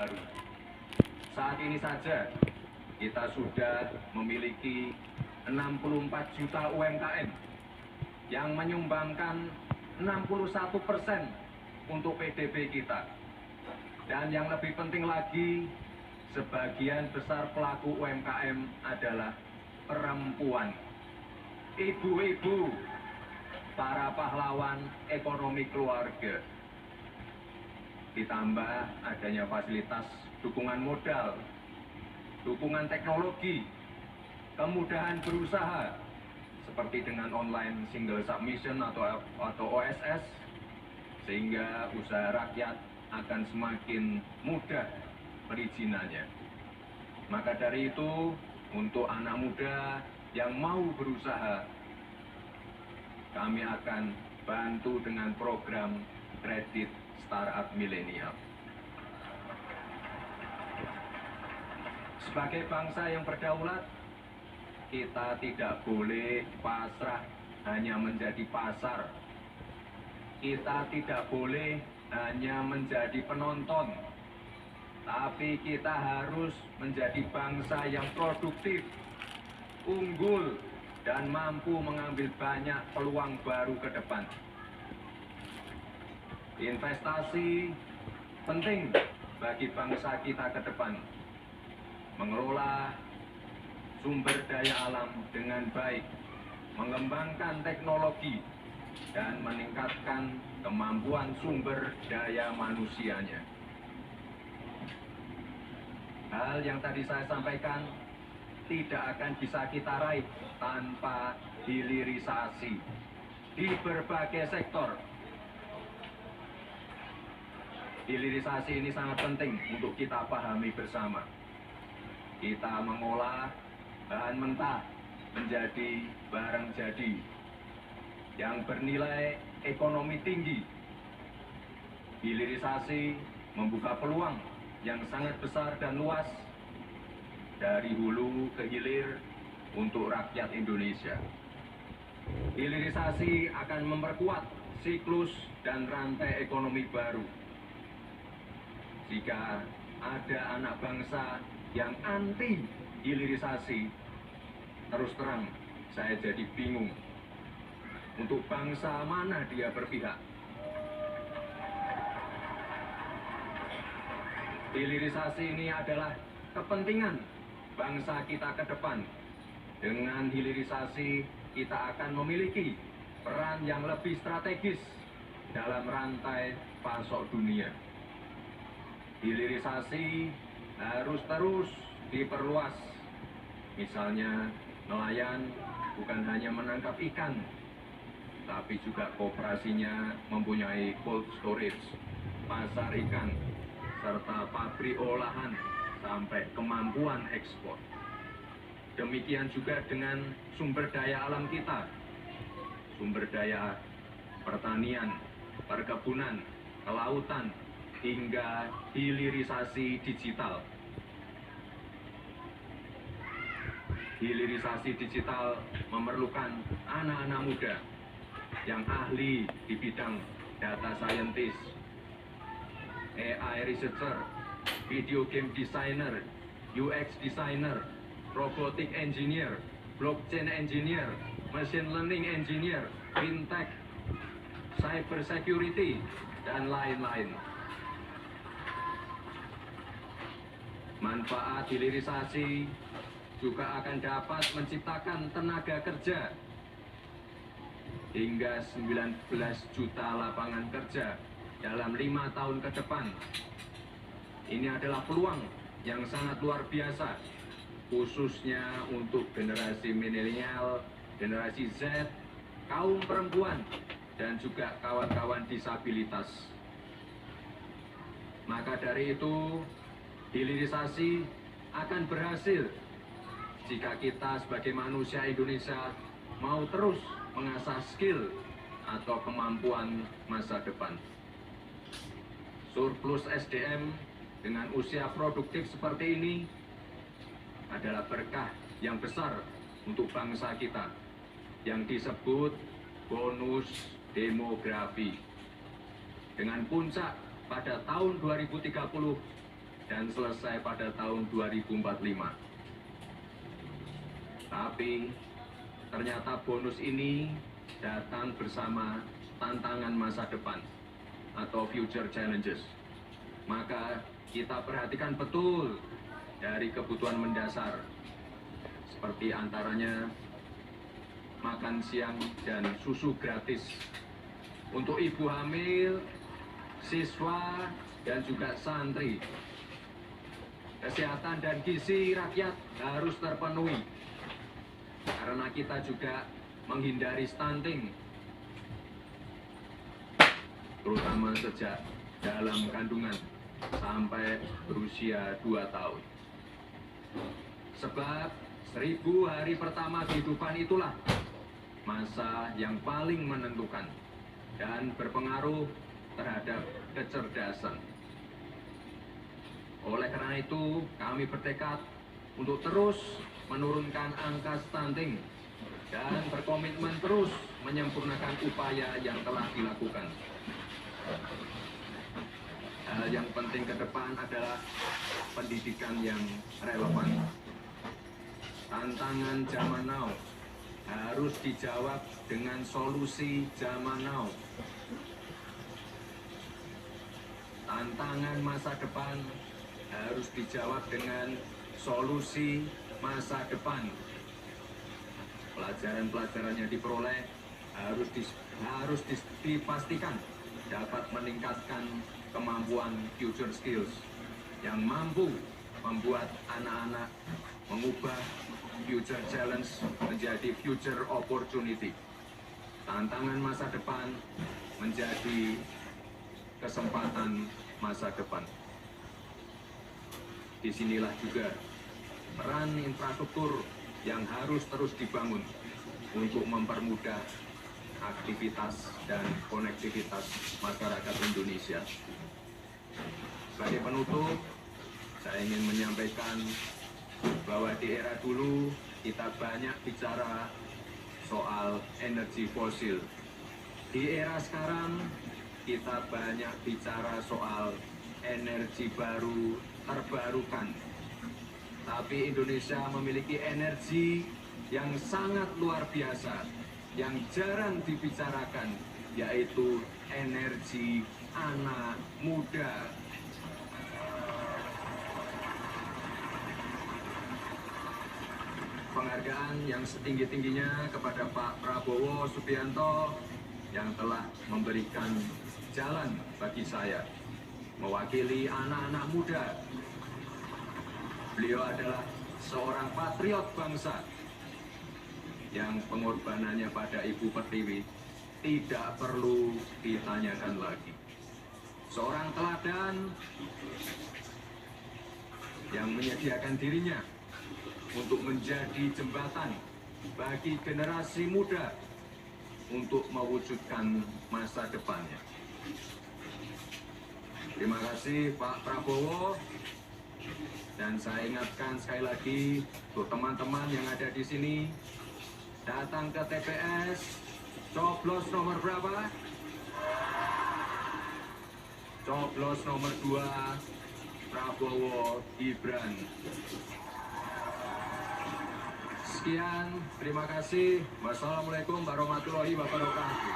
baru. Saat ini saja kita sudah memiliki 64 juta UMKM yang menyumbangkan 61% untuk PDB kita. Dan yang lebih penting lagi, sebagian besar pelaku UMKM adalah perempuan. Ibu-ibu, para pahlawan ekonomi keluarga. Ditambah adanya fasilitas dukungan modal, dukungan teknologi, kemudahan berusaha, seperti dengan online single submission atau OSS, sehingga usaha rakyat akan semakin mudah perizinannya. Maka dari itu, untuk anak muda yang mau berusaha, kami akan bantu dengan program kredit startup milenial. Sebagai bangsa yang berdaulat, kita tidak boleh pasrah hanya menjadi pasar. Kita tidak boleh hanya menjadi penonton, tapi kita harus menjadi bangsa yang produktif, unggul, dan mampu mengambil banyak peluang baru ke depan. Investasi penting bagi bangsa kita ke depan. Mengelola sumber daya alam dengan baik, mengembangkan teknologi, dan meningkatkan kemampuan sumber daya manusianya. Hal yang tadi saya sampaikan tidak akan bisa kita raih tanpa hilirisasi di berbagai sektor. Hilirisasi ini sangat penting untuk kita pahami bersama. Kita mengolah bahan mentah menjadi barang jadi yang bernilai ekonomi tinggi. Hilirisasi membuka peluang yang sangat besar dan luas dari hulu ke hilir untuk rakyat Indonesia. Hilirisasi akan memperkuat siklus dan rantai ekonomi baru. Jika ada anak bangsa yang anti hilirisasi, terus terang saya jadi bingung untuk bangsa mana dia berpihak. Hilirisasi ini adalah kepentingan bangsa kita ke depan. Dengan hilirisasi, kita akan memiliki peran yang lebih strategis dalam rantai pasok dunia. Hilirisasi harus terus diperluas. Misalnya, nelayan bukan hanya menangkap ikan, tapi juga kooperasinya mempunyai cold storage, pasar ikan, serta pabrik olahan sampai kemampuan ekspor. Demikian juga dengan sumber daya alam kita, sumber daya pertanian, perkebunan, kelautan, hingga hilirisasi digital. Hilirisasi digital memerlukan anak-anak muda yang ahli di bidang data scientist, AI researcher, video game designer, UX designer, robotic engineer, blockchain engineer, machine learning engineer, fintech, cyber security, dan lain-lain. Manfaat hilirisasi juga akan dapat menciptakan tenaga kerja hingga 19 juta lapangan kerja dalam 5 tahun ke depan. Ini adalah peluang yang sangat luar biasa, khususnya untuk generasi milenial, generasi Z, kaum perempuan, dan juga kawan-kawan disabilitas. Maka dari itu, hilirisasi akan berhasil jika kita sebagai manusia Indonesia mau terus mengasah skill atau kemampuan masa depan. Surplus SDM dengan usia produktif seperti ini adalah berkah yang besar untuk bangsa kita yang disebut bonus demografi. Dengan puncak pada tahun 2030 dan selesai pada tahun 2045. Tapi ternyata bonus ini datang bersama tantangan masa depan atau future challenges. Maka kita perhatikan betul dari kebutuhan mendasar, seperti antaranya makan siang dan susu gratis untuk ibu hamil, siswa, dan juga santri. Kesehatan dan gizi rakyat harus terpenuhi, karena kita juga menghindari stunting, terutama sejak dalam kandungan sampai berusia 2 tahun. Sebab 1000 hari pertama kehidupan itulah masa yang paling menentukan dan berpengaruh terhadap kecerdasan. Oleh karena itu, kami bertekad untuk terus menurunkan angka stunting dan berkomitmen terus menyempurnakan upaya yang telah dilakukan. Hal yang penting ke depan adalah pendidikan yang relevan. Tantangan zaman now harus dijawab dengan solusi zaman now. Tantangan masa depan harus dijawab dengan solusi masa depan. Pelajaran-pelajaran yang diperoleh harus dipastikan dapat meningkatkan kemampuan future skills yang mampu membuat anak-anak mengubah future challenge menjadi future opportunity. Tantangan masa depan menjadi kesempatan masa depan. Disinilah juga peran infrastruktur yang harus terus dibangun untuk mempermudah aktivitas dan konektivitas masyarakat Indonesia. Sebagai penutup, saya ingin menyampaikan bahwa di era dulu kita banyak bicara soal energi fosil. Di era sekarang kita banyak bicara soal energi baru terbarukan. Tapi Indonesia memiliki energi yang sangat luar biasa, yang jarang dibicarakan, yaitu energi anak muda. Penghargaan yang setinggi-tingginya kepada Pak Prabowo Subianto yang telah memberikan jalan bagi saya mewakili anak-anak muda. Beliau adalah seorang patriot bangsa yang pengorbanannya pada Ibu Pertiwi tidak perlu ditanyakan lagi. Seorang teladan yang menyediakan dirinya untuk menjadi jembatan bagi generasi muda untuk mewujudkan masa depannya. Terima kasih Pak Prabowo. Dan saya ingatkan sekali lagi untuk teman-teman yang ada di sini, datang ke TPS, coblos nomor berapa? Coblos nomor 2, Prabowo Gibran. Sekian, terima kasih. Wassalamualaikum warahmatullahi wabarakatuh.